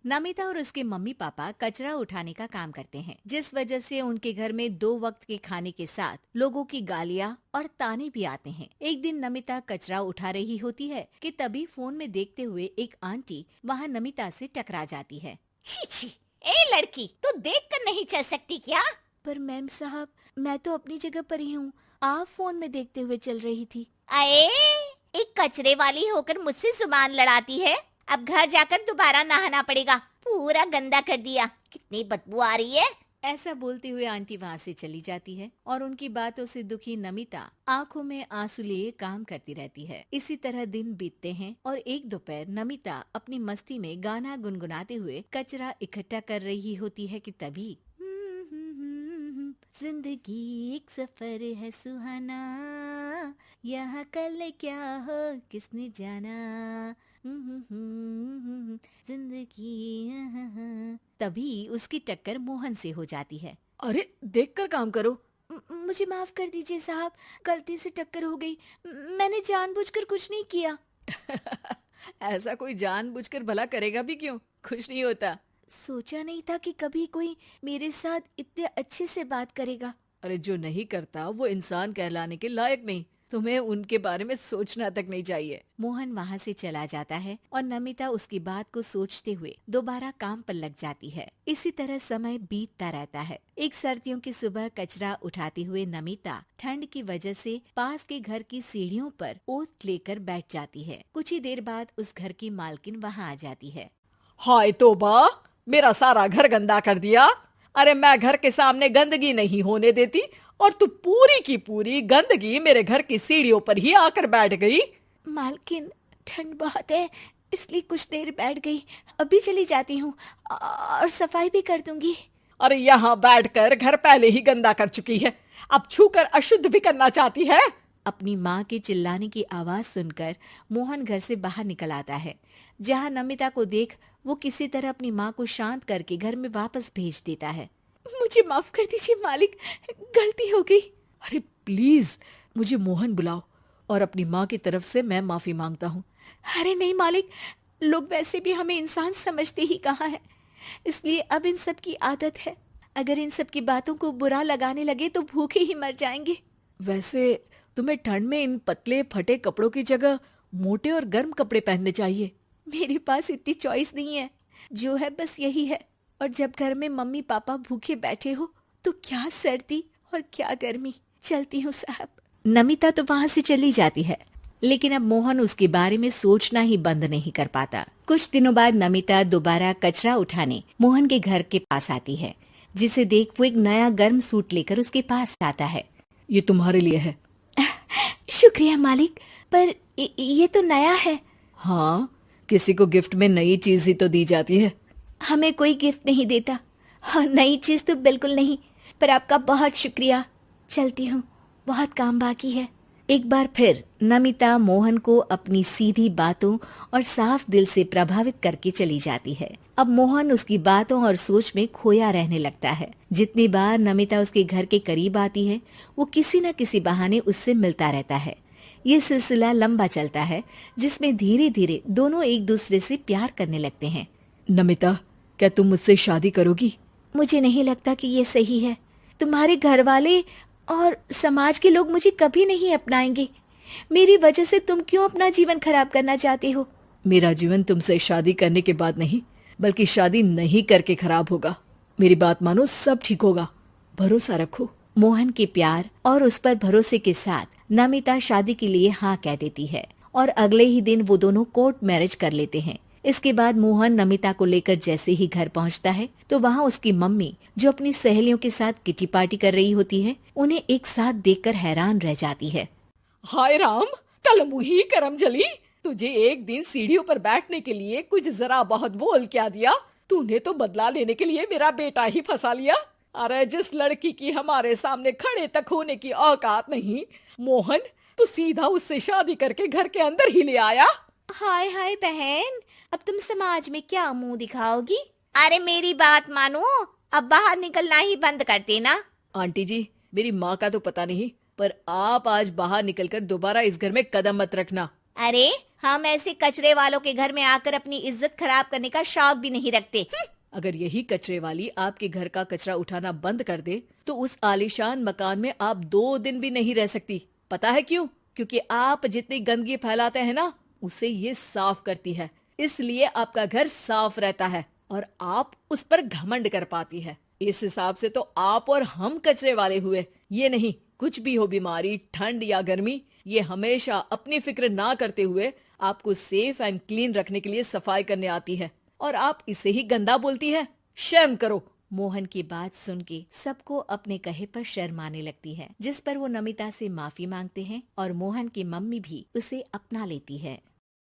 नमिता और उसके mummy papa कचरा उठाने का काम करते हैं, जिस वजह से उनके घर में 2 वक्त के खाने के साथ लोगों की गालियाँ और ताने भी आते हैं। एक दिन नमिता कचरा उठा रही होती है कि तभी फोन में देखते हुए एक आंटी वहाँ नमिता से टकरा जाती है। छी छी, ए लड़की, तू देख कर नहीं चल सकती क्या? पर मैम साहब, मैं तो अपनी जगह पर ही हूँ, आप फोन में देखते हुए चल रही थी। अरे, एक कचरे वाली होकर मुझसे जुबान लड़ाती है। अब घर जाकर दोबारा नहाना पड़ेगा, पूरा गंदा कर दिया। कितनी बदबू आ रही है। ऐसा बोलते हुए आंटी वहाँ से चली जाती है और उनकी बातों से दुखी नमिता आंखों में आंसू लिए काम करती रहती है। इसी तरह दिन बीतते हैं और एक दोपहर नमिता अपनी मस्ती में गाना गुनगुनाते हुए कचरा इकट्ठा कर रही होती है कि तभी जिंदगी एक सफर है सुहाना, यहाँ कल क्या हो किसने जाना, जिंदगी। तभी उसकी टक्कर मोहन से हो जाती है। अरे देखकर काम करो। मुझे माफ कर दीजिए साहब, गलती से टक्कर हो गई, मैंने जानबूझकर कुछ नहीं किया। ऐसा कोई जानबूझकर भला करेगा भी क्यों, कुछ नहीं होता। सोचा नहीं था कि कभी कोई मेरे साथ इतने अच्छे से बात करेगा। अरे जो नहीं करता वो इंसान कहलाने के लायक नहीं, तुम्हें उनके बारे में सोचना तक नहीं चाहिए। मोहन वहाँ से चला जाता है और नमिता उसकी बात को सोचते हुए दोबारा काम पर लग जाती है। इसी तरह समय बीतता रहता है। एक सर्दियों की सुबह कचरा उठाते हुए नमिता ठंड की वजह से पास के घर की सीढ़ियों पर ओत लेकर बैठ जाती है। कुछ ही देर बाद उस घर की मालकिन वहाँ आ जाती है। हाय तौबा, मेरा सारा घर गंदा कर दिया। अरे मैं घर के सामने गंदगी नहीं होने देती और तू पूरी की पूरी गंदगी मेरे घर की सीढ़ियों पर ही आकर बैठ गई। मालकिन, ठंड बहुत है इसलिए कुछ देर बैठ गई, अभी चली जाती हूँ और सफाई भी कर दूंगी। अरे यहाँ बैठकर घर पहले ही गंदा कर चुकी है, अब छूकर अशुद्ध भी करना चाहती है। अपनी माँ के चिल्लाने की आवाज सुनकर मोहन घर से बाहर निकल आता है, जहाँ नमिता को देख वो किसी तरह अपनी माँ को शांत करके घर में वापस भेज देता है। मुझे माफ कर दीजिए मालिक, गलती हो गई। अरे प्लीज मुझे मोहन बुलाओ और अपनी माँ की तरफ से मैं माफी मांगता हूँ। अरे नहीं मालिक, लोग वैसे भी हमें इंसान समझते ही कहाँ है, इसलिए अब इन सब की आदत है। अगर इन सब की बातों को बुरा लगाने लगे तो भूखे ही मर जाएंगे। वैसे तुम्हें ठंड में इन पतले फटे कपड़ों की जगह मोटे और गर्म कपड़े पहनने चाहिए। मेरे पास इतनी चॉइस नहीं है, जो है बस यही है। और जब घर में मम्मी पापा भूखे बैठे हो तो क्या सर्दी और क्या गर्मी। चलती हूँ साहब। नमिता तो वहाँ से चली जाती है, लेकिन अब मोहन उसके बारे में सोचना ही बंद नहीं कर पाता। कुछ दिनों बाद नमिता दोबारा कचरा उठाने मोहन के घर के पास आती है, जिसे देख वो एक नया गर्म सूट लेकर उसके पास आता है। ये तुम्हारे लिए है। शुक्रिया मालिक, पर ये तो नया है। हाँ, किसी को गिफ्ट में नई चीज ही तो दी जाती है। हमें कोई गिफ्ट नहीं देता। हाँ, नई चीज तो बिल्कुल नहीं, पर आपका बहुत शुक्रिया। चलती हूँ, बहुत काम बाकी है। एक बार फिर नमिता मोहन को अपनी सीधी बातों और साफ दिल से प्रभावित करके चली जाती है। अब मोहन उसकी बातों और सोच में खोया रहने लगता है। जितनी बार नमिता उसके घर के करीब आती है, वो किसी न किसी बहाने उससे मिलता रहता है। ये सिलसिला लंबा चलता है, जिसमें धीरे धीरे दोनों एक दूसरे से प्यार करने लगते हैं। नमिता, क्या तुम मुझसे शादी करोगी? मुझे नहीं लगता कि ये सही है। तुम्हारे घर वाले और समाज के लोग मुझे कभी नहीं अपनाएंगे। मेरी वजह से तुम क्यों अपना जीवन खराब करना चाहते हो? मेरा जीवन तुमसे शादी करने के बाद नहीं, बल्कि शादी नहीं करके खराब होगा। मेरी बात मानो, सब ठीक होगा, भरोसा रखो। मोहन के प्यार और उस पर भरोसे के साथ नमिता शादी के लिए हाँ कह देती है और अगले ही दिन वो दोनों कोर्ट मैरिज कर लेते हैं। इसके बाद मोहन नमिता को लेकर जैसे ही घर पहुंचता है तो वहाँ उसकी मम्मी, जो अपनी सहेलियों के साथ किटी पार्टी कर रही होती है, उन्हें एक साथ देखकर हैरान रह जाती है। हाय राम, कल मुही करम जली, तुझे एक दिन सीढ़ियों पर बैठने के लिए कुछ जरा बहुत बोल क्या दिया। तूने तो बदला लेने के लिए मेरा बेटा ही फंसा लिया। अरे जिस लड़की की हमारे सामने खड़े तक होने की औकात नहीं, मोहन तू सीधा उससे शादी करके घर के अंदर ही ले आया। हाय हाय बहन, अब तुम समाज में क्या मुंह दिखाओगी? अरे मेरी बात मानो, अब बाहर निकलना ही बंद कर देना। आंटी जी, मेरी माँ का तो पता नहीं, पर आप आज बाहर निकलकर दोबारा इस घर में कदम मत रखना। अरे हम ऐसे कचरे वालों के घर में आकर अपनी इज्जत खराब करने का शौक भी नहीं रखते। अगर यही कचरे वाली आपके घर का कचरा उठाना बंद कर दे तो उस आलीशान मकान में आप 2 दिन भी नहीं रह सकती। पता है क्यों? क्योंकि आप जितनी गंदगी फैलाते हैं ना, उसे ये साफ करती है, इसलिए आपका घर साफ रहता है और आप उस पर घमंड कर पाती है। इस हिसाब से तो आप और हम कचरे वाले हुए। ये नहीं, कुछ भी हो, बीमारी, ठंड या गर्मी, ये हमेशा अपनी फिक्र ना करते हुए आपको सेफ एंड क्लीन रखने के लिए सफाई करने आती है और आप इसे ही गंदा बोलती है। शर्म करो। मोहन की बात सुन के सबको अपने कहे पर शर्म आने लगती है, जिस पर वो नमिता से माफी मांगते हैं और मोहन की मम्मी भी उसे अपना लेती है।